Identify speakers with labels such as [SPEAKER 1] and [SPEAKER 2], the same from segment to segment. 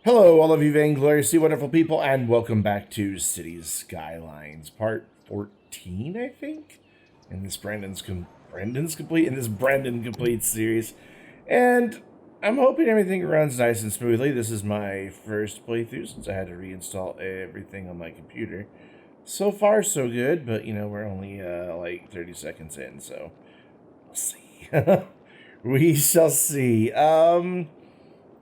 [SPEAKER 1] Hello, all of you Vainglorious, wonderful people, and welcome back to Cities Skylines, part 14, I think, in this Brandon complete series. And I'm hoping everything runs nice and smoothly. This is my first playthrough since I had to reinstall everything on my computer. So far, so good, but you know, we're only like 30 seconds in, so we'll see. We shall see.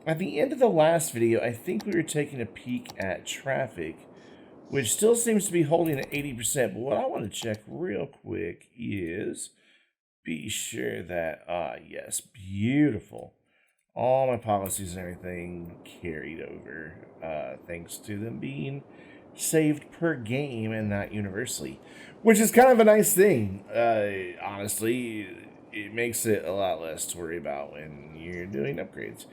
[SPEAKER 1] At the end of the last video, I think we were taking a peek at traffic, which still seems to be holding at 80%. But what I want to check real quick is be sure that, yes, beautiful. All my policies and everything carried over, thanks to them being saved per game and not universally, which is kind of a nice thing. Honestly, it makes it a lot less to worry about when you're doing upgrades.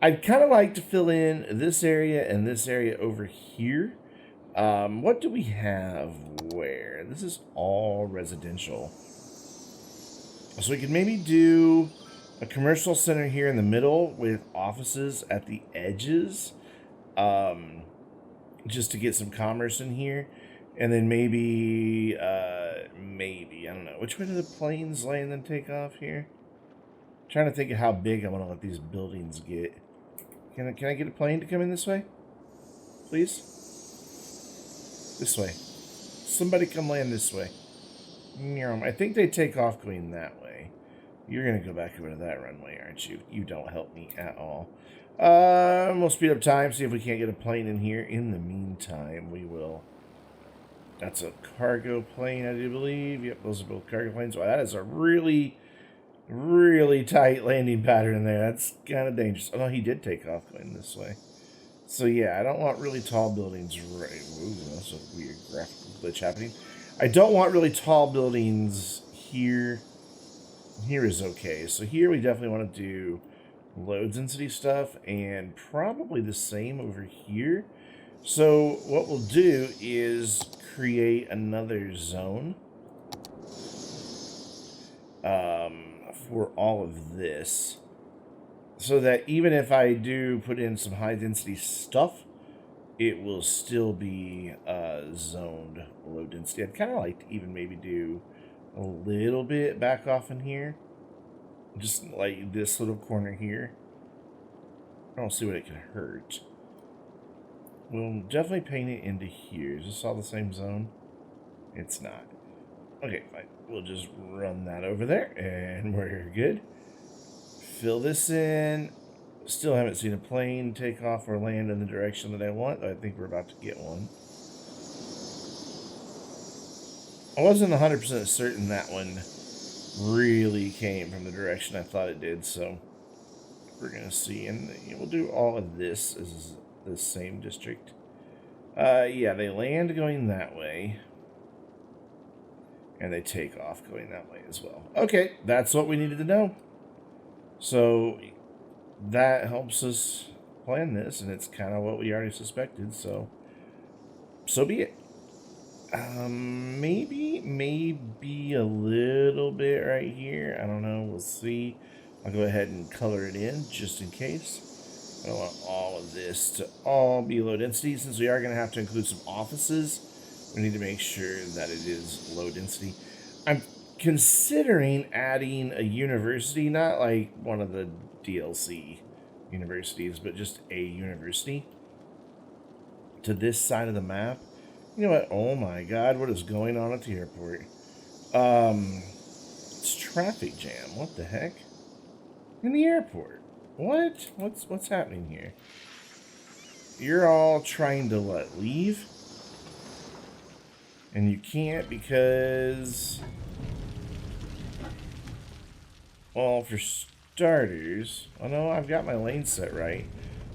[SPEAKER 1] I'd kind of like to fill in this area and this area over here. What do we have where? This is all residential. So we could maybe do a commercial center here in the middle with offices at the edges. Just to get some commerce in here. And then maybe, I don't know. Which way do the planes land and take off here? I'm trying to think of how big I want to let these buildings get. Can I get a plane to come in this way? Please? This way. Somebody come land this way. I think they take off going that way. You're going to go back over to that runway, aren't you? You don't help me at all. We'll speed up time, see if we can't get a plane in here. In the meantime, we will. That's a cargo plane, I do believe. Yep, those are both cargo planes. Wow, that is a really tight landing pattern there. That's kind of dangerous. Oh, no, he did take off going this way. So, yeah, I don't want really tall buildings right... Ooh, that's a weird graphical glitch happening. I don't want really tall buildings here. Here is okay. So here we definitely want to do low density stuff and probably the same over here. So what we'll do is create another zone. For all of this, so that even if I do put in some high density stuff, it will still be zoned low density. I'd kind of like to even maybe do a little bit back off in here, just like this little corner here. I don't see what it could hurt. We'll definitely paint it into here. Is this all the same zone? It's not. Okay, fine. We'll just run that over there, and we're good. Fill this in. Still haven't seen a plane take off or land in the direction that I want. I think we're about to get one. I wasn't 100% certain that one really came from the direction I thought it did, so we're going to see. And we'll do all of this as the same district. Yeah, they land going that way. And they take off going that way as well. Okay, that's what we needed to know. So that helps us plan this, and it's kind of what we already suspected, so be it. Maybe a little bit right here. I don't know. We'll see. I'll go ahead and color it in just in case. I don't want all of this to all be low density. Since we are going to have to include some offices, we need to make sure that it is low density. I'm considering adding a university, not like one of the DLC universities, but just a university to this side of the map. You know what? Oh my God, what is going on at the airport? It's traffic jam. What the heck? In the airport. What? What's happening here? You're all trying to what? Leave? And you can't because, well, for starters, oh no, I've got my lane set right,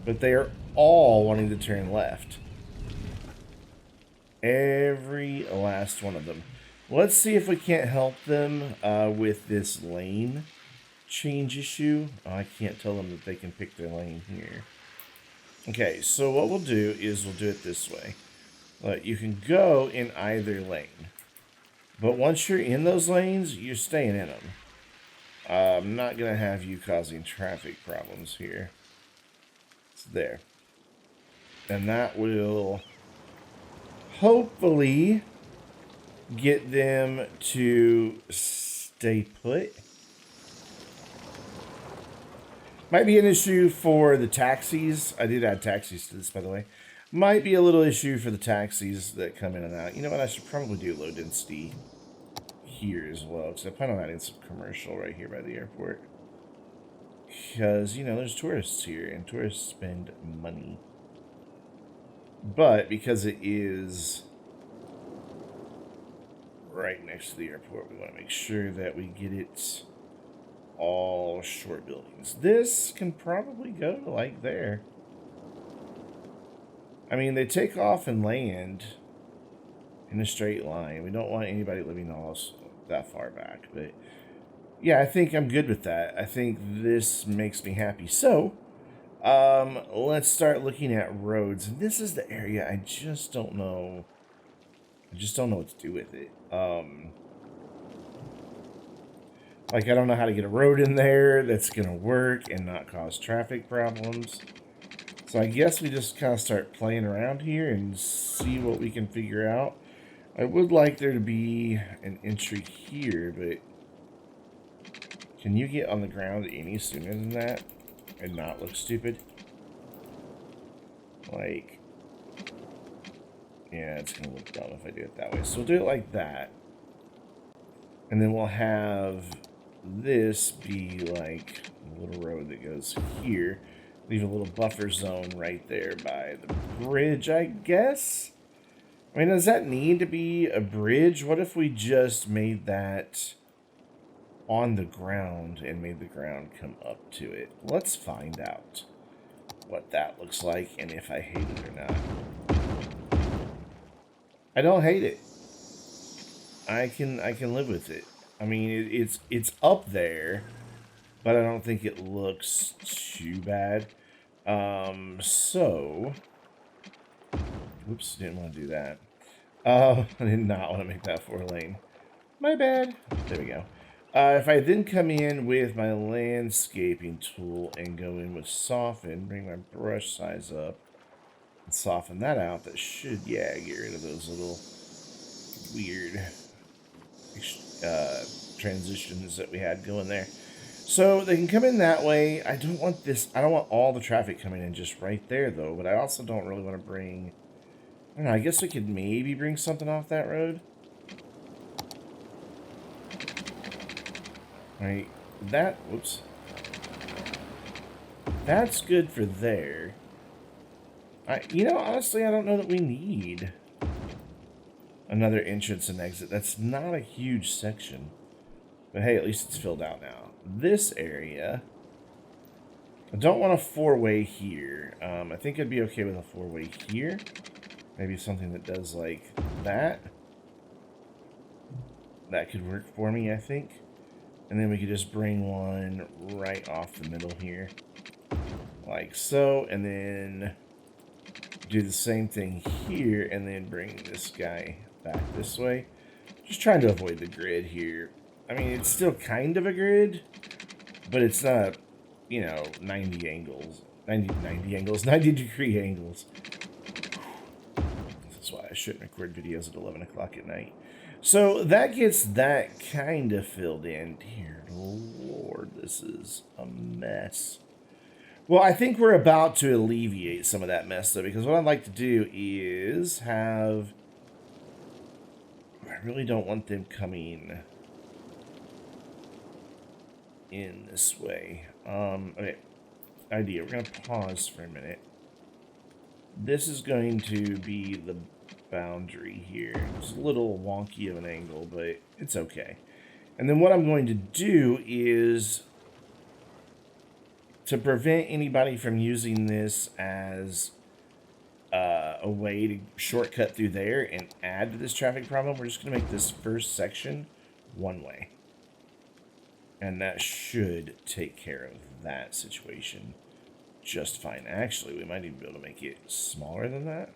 [SPEAKER 1] but they are all wanting to turn left. Every last one of them. Let's see if we can't help them with this lane change issue. Oh, I can't tell them that they can pick their lane here. Okay, so what we'll do is we'll do it this way. You can go in either lane. But once you're in those lanes, you're staying in them. I'm not going to have you causing traffic problems here. It's there. And that will hopefully get them to stay put. Might be an issue for the taxis. I did add taxis to this, by the way. Might be a little issue for the taxis that come in and out. You know what? I should probably do low density here as well, because I plan on adding some commercial right here by the airport. Because, you know, there's tourists here, and tourists spend money. But because it is right next to the airport, we want to make sure that we get it all short buildings. This can probably go to like there. I mean, they take off and land in a straight line. We don't want anybody living all that far back, but yeah, I think I'm good with that. I think this makes me happy. So, let's start looking at roads. And this is the area I just don't know. I just don't know what to do with it. Like, I don't know how to get a road in there that's going to work and not cause traffic problems. So I guess we just kind of start playing around here and see what we can figure out. I would like there to be an entry here, but can you get on the ground any sooner than that and not look stupid? Like, yeah, it's going to look dumb if I do it that way. So we'll do it like that. And then we'll have this be like a little road that goes here. Leave a little buffer zone right there by the bridge, I guess. I mean, does that need to be a bridge? What if we just made that on the ground and made the ground come up to it? Let's find out what that looks like and if I hate it or not. I don't hate it. I can live with it. I mean, it's up there, but I don't think it looks too bad. So, whoops, didn't want to do that. I did not want to make that 4-lane. My bad. There we go. If I then come in with my landscaping tool and go in with soften, bring my brush size up, and soften that out, that should, yeah, get rid of those little weird transitions that we had going there. So they can come in that way. I don't want this. I don't want all the traffic coming in just right there, though. But I also don't really want to bring... I don't know. I guess we could maybe bring something off that road. Right. That... Whoops. That's good for there. You know, honestly, I don't know that we need another entrance and exit. That's not a huge section. But hey, at least it's filled out now. This area, I don't want a 4-way here. I think I'd be okay with a 4-way here. Maybe something that does like that. That could work for me, I think. And then we could just bring one right off the middle here. Like so. And then do the same thing here. And then bring this guy back this way. Just trying to avoid the grid here. I mean, it's still kind of a grid, but it's not, you know, 90 degree angles. That's why I shouldn't record videos at 11 o'clock at night. So that gets that kind of filled in. Dear Lord, this is a mess. Well, I think we're about to alleviate some of that mess, though, because what I'd like to do is have... I really don't want them coming in this way. Okay, idea. We're going to pause for a minute. This is going to be the boundary here. It's a little wonky of an angle, but it's okay. And then what I'm going to do is to prevent anybody from using this as a way to shortcut through there and add to this traffic problem, we're just going to make this first section one way. And that should take care of that situation just fine. Actually, we might even be able to make it smaller than that.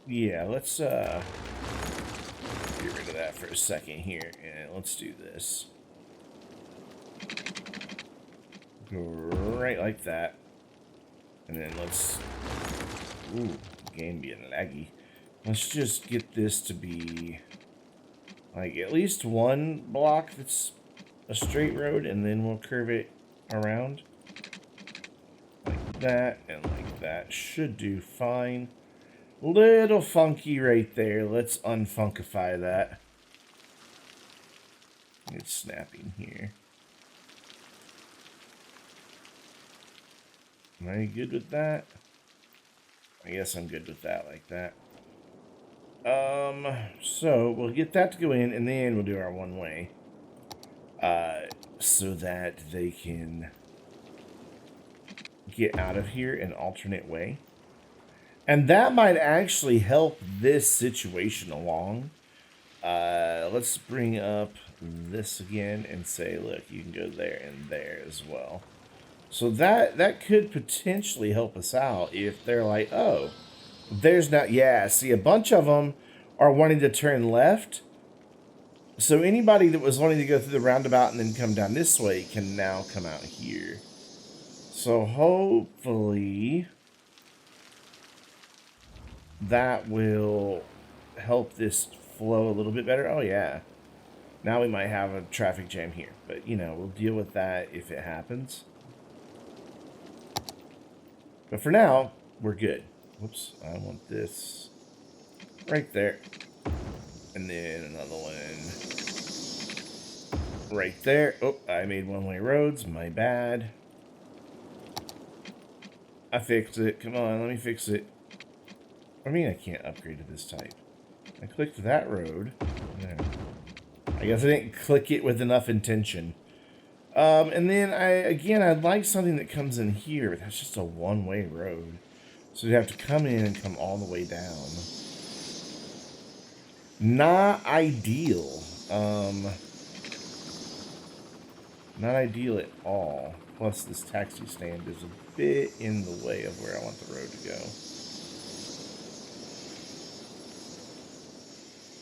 [SPEAKER 1] Yeah, let's get rid of that for a second here, and let's do this. Right like that. And then let's... Ooh, game being laggy. Let's just get this to be... like, at least one block that's a straight road, and then we'll curve it around. Like that, and like that. Should do fine. Little funky right there. Let's unfunkify that. It's snapping here. Am I good with that? I guess I'm good with that like that. So we'll get that to go in, and then we'll do our one way. So that they can get out of here an alternate way. And that might actually help this situation along. Let's bring up this again and say, look, you can go there and there as well. So that could potentially help us out if they're like, oh, there's not, yeah, see, a bunch of them are wanting to turn left. So anybody that was wanting to go through the roundabout and then come down this way can now come out here. So hopefully that will help this flow a little bit better. Oh, yeah. Now we might have a traffic jam here. But, you know, we'll deal with that if it happens. But for now, we're good. Whoops, I want this right there. And then another one right there. Oh, I made one-way roads. My bad. I fixed it. Come on, let me fix it. I mean, I can't upgrade to this type. I clicked that road. There. I guess I didn't click it with enough intention. And then, I'd like something that comes in here, but that's just a one-way road. So you have to come in and come all the way down. Not ideal. Not ideal at all. Plus, this taxi stand is a bit in the way of where I want the road to go.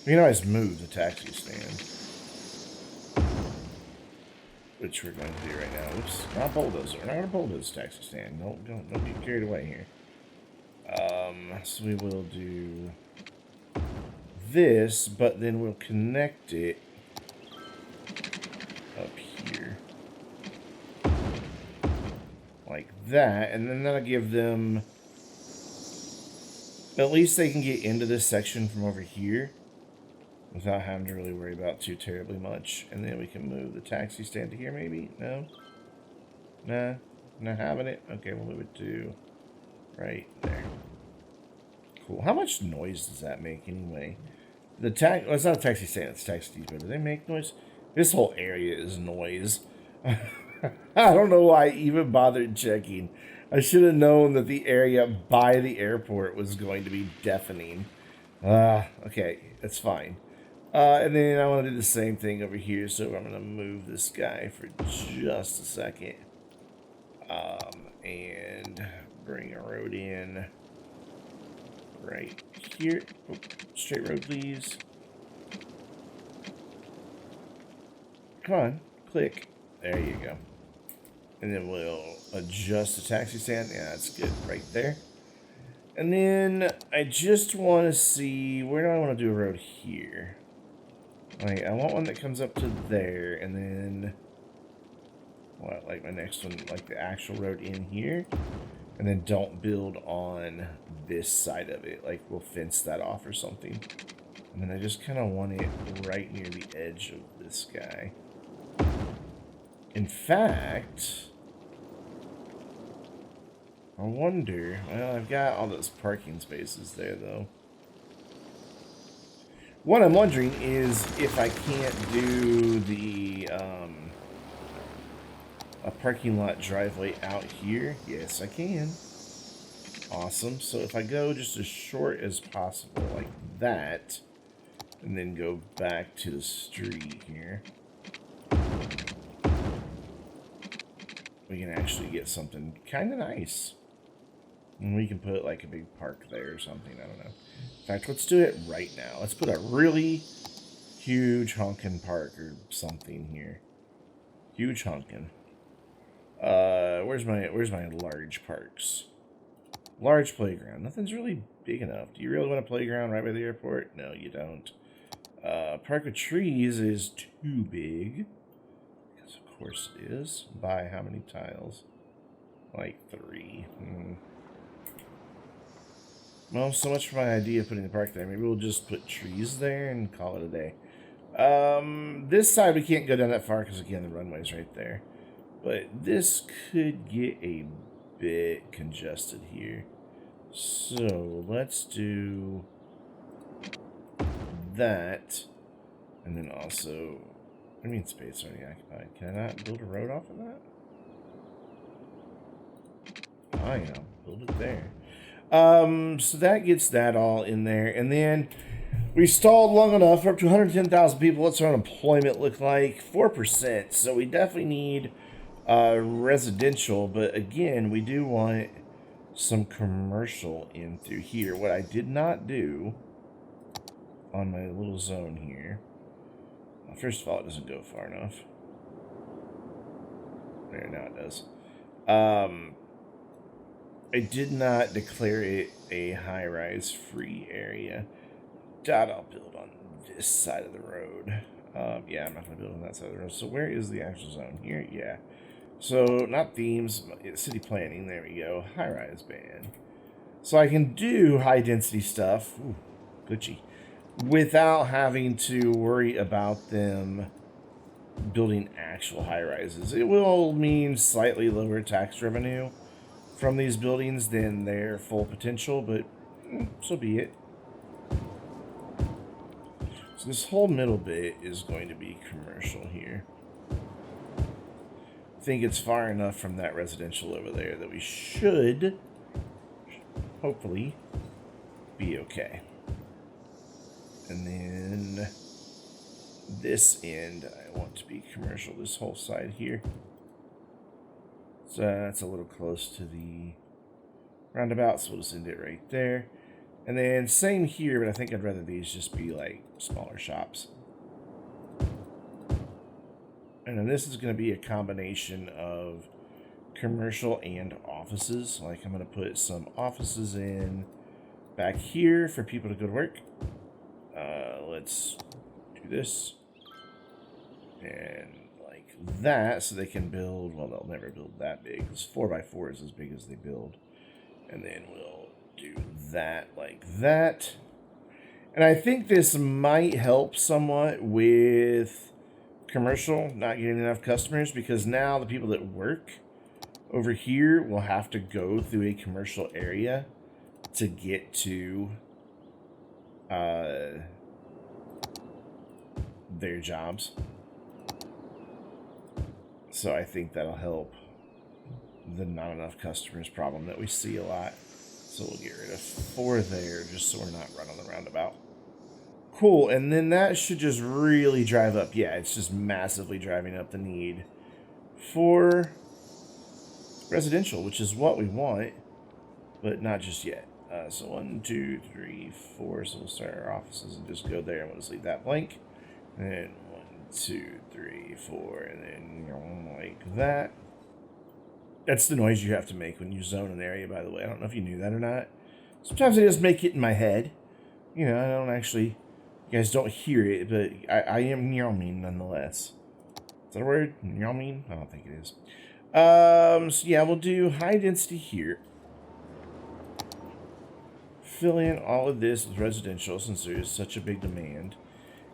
[SPEAKER 1] We can always move the taxi stand. Which we're going to do right now. Oops, not bulldozer. We're not going to bulldoze the taxi stand. Don't get carried away here. So we will do this, but then we'll connect it up here. Like that, and then that'll give them... at least they can get into this section from over here without having to really worry about too terribly much. And then we can move the taxi stand to here, maybe? No? Nah? Not having it? Okay, we'll move it to right there. Cool. How much noise does that make anyway? Well, it's not a taxi stand, it's a taxi depot. Do they make noise? This whole area is noise. I don't know why I even bothered checking. I should have known that the area by the airport was going to be deafening. Okay, that's fine. And then I want to do the same thing over here, so I'm going to move this guy for just a second. And bring a road in right here. Oh, straight road, please. Come on, click. There you go. And then we'll adjust the taxi stand. Yeah, that's good right there. And then I just want to see, where do I want to do a road here? Like, I want one that comes up to there, and then, what, like my next one, like the actual road in here? And then don't build on this side of it. Like, we'll fence that off or something. And then I just kind of want it right near the edge of this guy. In fact, I wonder, well, I've got all those parking spaces there, though. What I'm wondering is if I can't do the, a parking lot driveway out here. Yes, I can. Awesome. So if I go just as short as possible, like that, and then go back to the street here, we can actually get something kind of nice. And we can put like a big park there or something. I don't know. In fact, let's do it right now. Let's put a really huge honkin' park or something here. Huge honkin'. Where's my large parks? Large playground. Nothing's really big enough. Do you really want a playground right by the airport? No, you don't. Park with trees is too big. Because of course it is. By how many tiles? Like 3. Well, so much for my idea of putting the park there. Maybe we'll just put trees there and call it a day. This side we can't go down that far because again the runway's right there. But this could get a bit congested here. So let's do that. And then also, I mean space already occupied. Can I not build a road off of that? Fine, I'll build it there. So that gets that all in there. And then we stalled long enough. We're up to 110,000 people. What's our unemployment look like? 4%. So we definitely need residential. But again, we do want some commercial in through here. What I did not do on my little zone here. Well, first of all, it doesn't go far enough. There, now it does. I did not declare it a high-rise free area. That I'll build on this side of the road. Yeah, I'm not going to build on that side of the road. So where is the actual zone? Here? Yeah. So, not themes, city planning. There we go. High-rise band. So I can do high-density stuff. Ooh, Gucci. Without having to worry about them building actual high-rises. It will mean slightly lower tax revenue from these buildings than their full potential, but so be it. So this whole middle bit is going to be commercial here. I think it's far enough from that residential over there that we should, hopefully, be okay. And then this end, I want to be commercial, this whole side here. So that's a little close to the roundabout, so we'll just end it right there. And then same here, but I think I'd rather these just be like smaller shops. And then this is going to be a combination of commercial and offices. Like I'm going to put some offices in back here for people to go to work. Let's do this. And like that, so they can build, well, they'll never build that big. This 4x4 is as big as they build. And then we'll do that like that. And I think this might help somewhat with commercial not getting enough customers, because now the people that work over here will have to go through a commercial area to get to their jobs. So I think that'll help the not enough customers problem that we see a lot. So we'll get rid of 4 there just so we're not running the roundabout. Cool, and then that should just really drive up. Yeah, it's just massively driving up the need for residential, which is what we want, but not just yet. So 1, 2, 3, 4. So we'll start our offices and just go there, and we'll just leave that blank. And then 1, 2, 3, 4, and then like that. That's the noise you have to make when you zone an area, by the way. I don't know if you knew that or not. Sometimes I just make it in my head. You know, I don't actually... You guys don't hear it, but I am meowing nonetheless. Is that a word? Meowing? I don't think it is. So yeah, we'll do high density here. Fill in all of this with residential since there is such a big demand.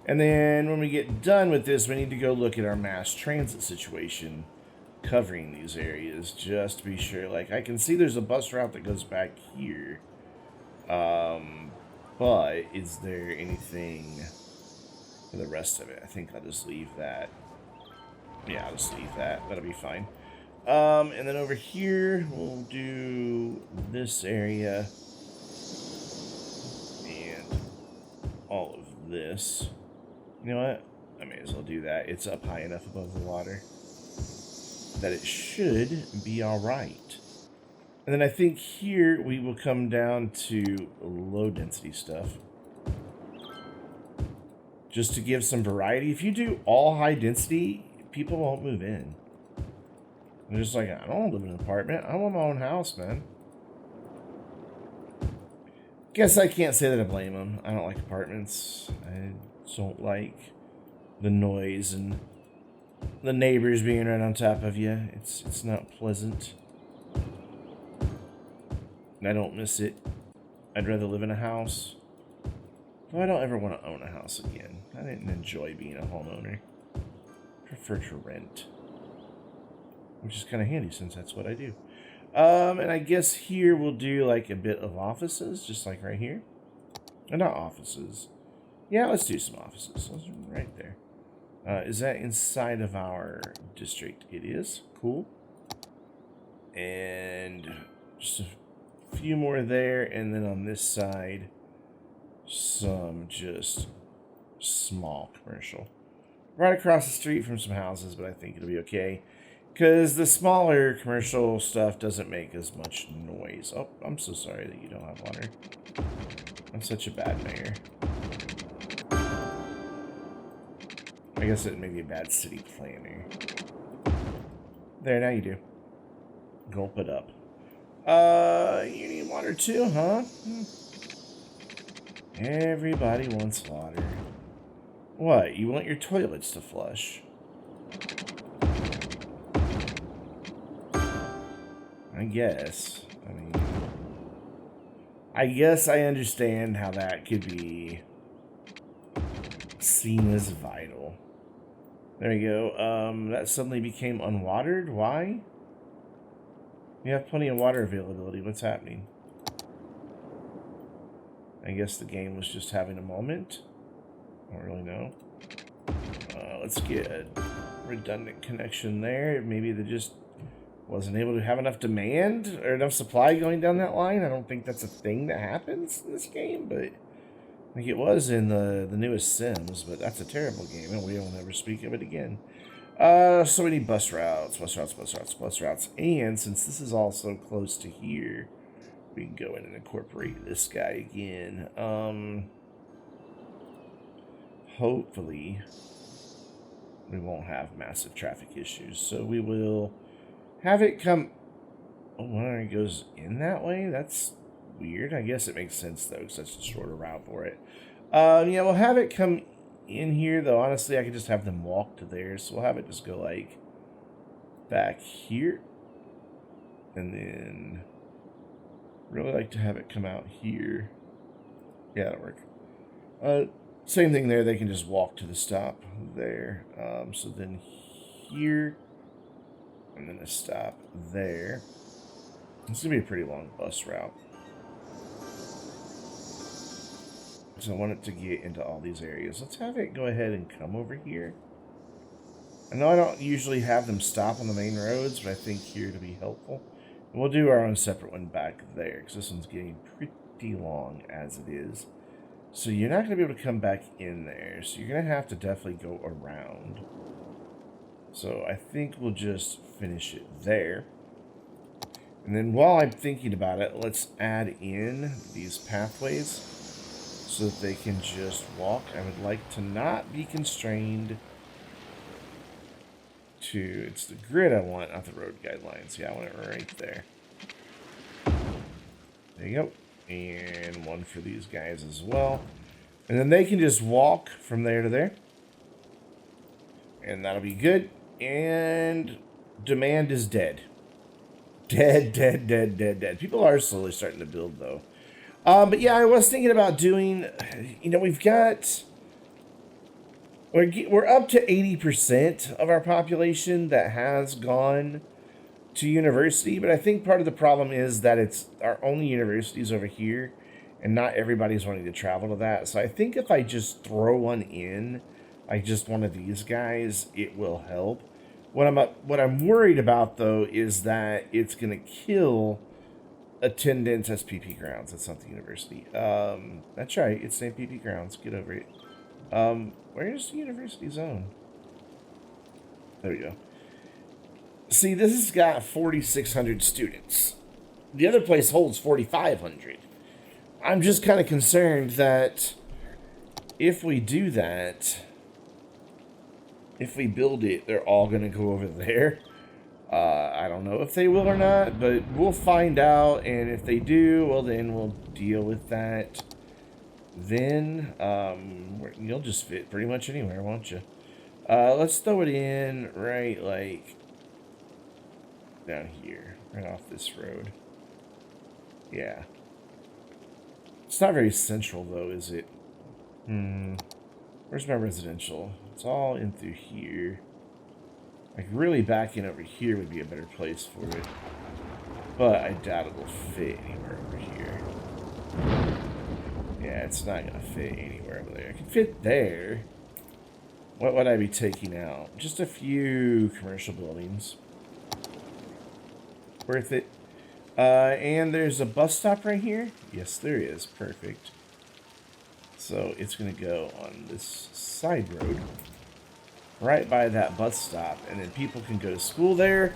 [SPEAKER 1] And then when we get done with this, we need to go look at our mass transit situation covering these areas just to be sure. Like, I can see there's a bus route that goes back here. But is there anything for the rest of it? I think I'll just leave that. Yeah, I'll just leave that. That'll be fine. And then over here, we'll do this area and all of this. You know what? I may as well do that. It's up high enough above the water that it should be all right. And then I think here we will come down to low density stuff. Just to give some variety. If you do all high density, people won't move in. They're just like, I don't want to live in an apartment. I want my own house, man. Guess I can't say that I blame them. I don't like apartments. I don't like the noise and the neighbors being right on top of you. It's not pleasant. And I don't miss it. I'd rather live in a house. Though I don't ever want to own a house again. I didn't enjoy being a homeowner. I prefer to rent. Which is kind of handy since that's what I do. And I guess here we'll do like a bit of offices, just like right here. Or not offices. Yeah, let's do some offices. Let's right there. Is that inside of our district? It is. Cool. And just a few more there, and then on this side, some just small commercial. Right across the street from some houses, but I think it'll be okay. Because the smaller commercial stuff doesn't make as much noise. Oh, I'm so sorry that you don't have water. I'm such a bad mayor. I guess it may be a bad city planner. There, now you do. Gulp it up. You need water too, huh? Everybody wants water. What, you want your toilets to flush? I guess. I guess I understand how that could be seen as vital. There you go. That suddenly became unwatered. Why? You have plenty of water availability. What's happening? I guess the game was just having a moment. I don't really know. Let's get a redundant connection there. Maybe they just wasn't able to have enough demand or enough supply going down that line. I don't think that's a thing that happens in this game, but I think it was in the newest Sims, but that's a terrible game, and we will never speak of it again. So we need bus routes. And since this is all so close to here, we can go in and incorporate this guy again. Hopefully, we won't have massive traffic issues. So we will have it come... Oh, when it goes in that way? That's weird. I guess it makes sense, though, because that's a shorter route for it. Yeah, we'll have it come in here, though. Honestly, I could just have them walk to there. So we'll have it just go, like, back here. And then... really like to have it come out here. Yeah, that'll work. Same thing there. They can just walk to the stop there. So then here... and then a stop there. It's going to be a pretty long bus route. So I want it to get into all these areas. Let's have it go ahead and come over here. I know I don't usually have them stop on the main roads, but I think here to be helpful. And we'll do our own separate one back there, because this one's getting pretty long as it is. So you're not going to be able to come back in there. So you're going to have to definitely go around. So I think we'll just finish it there. And then while I'm thinking about it, let's add in these pathways so that they can just walk. I would like to not be constrained to... it's the grid I want, not the road guidelines. Yeah, I want it right there. There you go. And one for these guys as well. And then they can just walk from there to there. And that'll be good. And demand is dead. Dead. People are slowly starting to build, though. But yeah, I was thinking about doing, you know, we've got, we're up to 80% of our population that has gone to university. But I think part of the problem is that it's our only universities over here, and not everybody's wanting to travel to that. So I think if I just throw one in, like just one of these guys, it will help. What I'm worried about, though, is that it's going to kill attendance as PP Grounds. That's not the university. That's right. It's named PP Grounds. Get over it. Where's the university zone? There we go. See, this has got 4,600 students. The other place holds 4,500. I'm just kind of concerned that if we do that... if we build it, they're all going to go over there. I don't know if they will or not, but we'll find out. And if they do, well, then we'll deal with that, then you'll just fit pretty much anywhere, won't you? Let's throw it in right, like, down here, right off this road. Yeah. It's not very central, though, is it? Where's my residential? It's all in through here. Like, really back in over here would be a better place for it. But I doubt it will fit anywhere over here. Yeah, it's not going to fit anywhere over there. It can fit there. What would I be taking out? Just a few commercial buildings. Worth it. And there's a bus stop right here. Yes, there is. Perfect. So it's going to go on this side road. Right by that bus stop. And then people can go to school there.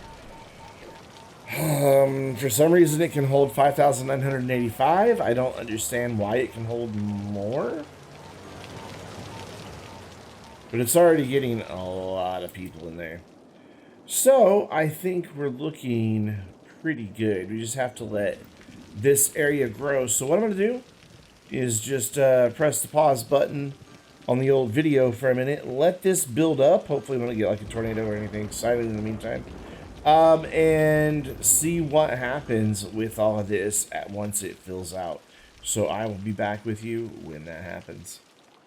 [SPEAKER 1] For some reason it can hold 5,985. I don't understand why it can hold more. But it's already getting a lot of people in there. So I think we're looking pretty good. We just have to let this area grow. So what I'm going to do is just press the pause button on the old video for a minute. Let this build up. Hopefully we don't get like a tornado or anything exciting in the meantime. And see what happens with all of this once it fills out. So I will be back with you when that happens.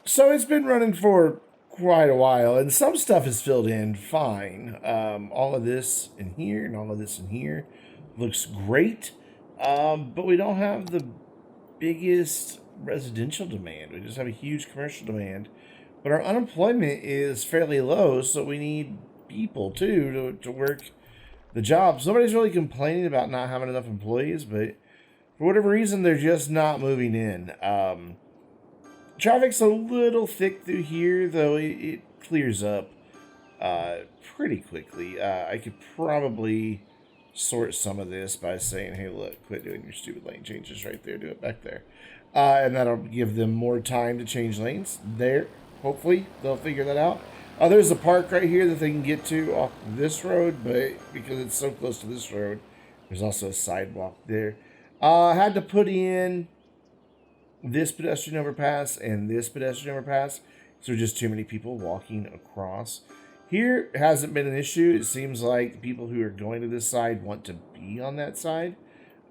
[SPEAKER 1] So it's been running for quite a while, and some stuff is filled in fine. All of this in here and all of this in here looks great, but we don't have the biggest residential demand. We just have a huge commercial demand, but our unemployment is fairly low, so we need people too to work the jobs. Nobody's really complaining about not having enough employees, but for whatever reason, they're just not moving in. Traffic's a little thick through here, though it clears up pretty quickly. I could probably sort some of this by saying, hey, look, quit doing your stupid lane changes right there. Do it back there. And that'll give them more time to change lanes. There, hopefully, they'll figure that out. There's a park right here that they can get to off this road, but because it's so close to this road, there's also a sidewalk there. I had to put in this pedestrian overpass and this pedestrian overpass, so just too many people walking across. Here hasn't been an issue. It seems like the people who are going to this side want to be on that side.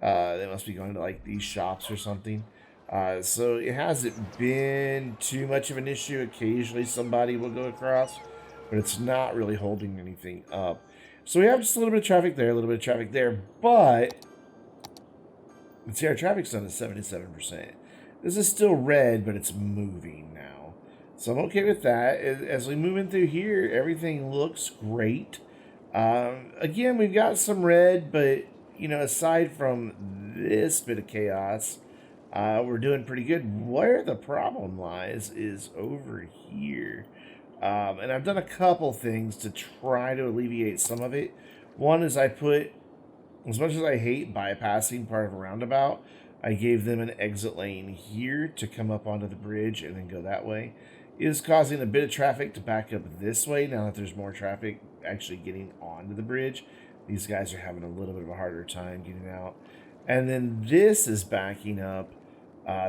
[SPEAKER 1] They must be going to like these shops or something. So it hasn't been too much of an issue. Occasionally somebody will go across, but it's not really holding anything up. So we have just a little bit of traffic there, a little bit of traffic there, but let's see, our traffic's done at 77%. This is still red, but it's moving now. So I'm okay with that. As we move in through here, everything looks great. Again, we've got some red, but, you know, aside from this bit of chaos, we're doing pretty good. Where the problem lies is over here. And I've done a couple things to try to alleviate some of it. One is I put, as much as I hate bypassing part of a roundabout, I gave them an exit lane here to come up onto the bridge and then go that way. It is causing a bit of traffic to back up this way now that there's more traffic actually getting onto the bridge. These guys are having a little bit of a harder time getting out. And then this is backing up.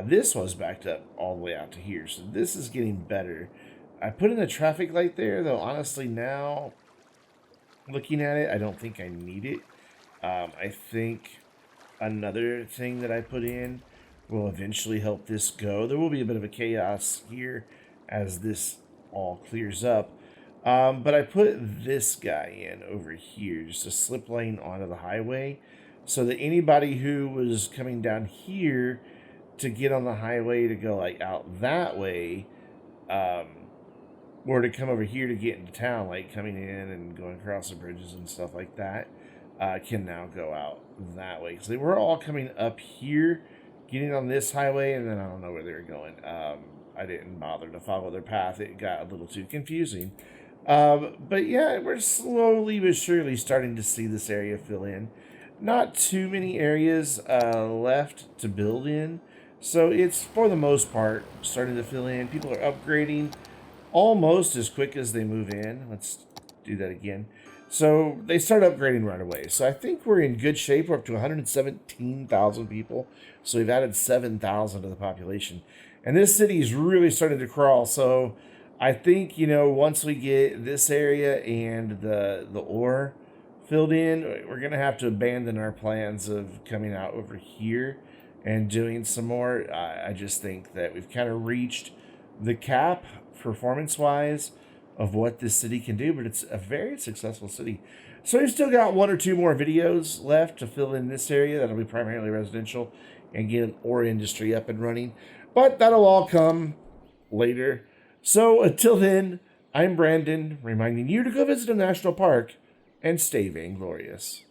[SPEAKER 1] This was backed up all the way out to here. So this is getting better. I put in a traffic light there, though honestly now, looking at it, I don't think I need it. I think another thing that I put in will eventually help this go. There will be a bit of a chaos here as this all clears up. But I put this guy in over here, just a slip lane onto the highway, so that anybody who was coming down here to get on the highway to go like out that way, or to come over here to get into town, like coming in and going across the bridges and stuff like that, can now go out that way. Because they were all coming up here, getting on this highway, and then I don't know where they were going. I didn't bother to follow their path. It got a little too confusing. But yeah, we're slowly but surely starting to see this area fill in. Not too many areas left to build in. So it's, for the most part, starting to fill in. People are upgrading almost as quick as they move in. Let's do that again. So they started upgrading right away. So I think we're in good shape. We're up to 117,000 people. So we've added 7,000 to the population. And this city is really starting to crawl. So I think, once we get this area and the ore filled in, we're going to have to abandon our plans of coming out over here and doing some more. I just think that we've kind of reached the cap performance-wise of what this city can do, but it's a very successful city. So we've still got 1 or 2 more videos left to fill in this area. That'll be primarily residential and get an ore industry up and running. But that'll all come later. So until then, I'm Brandon, reminding you to go visit a national park and stay vainglorious.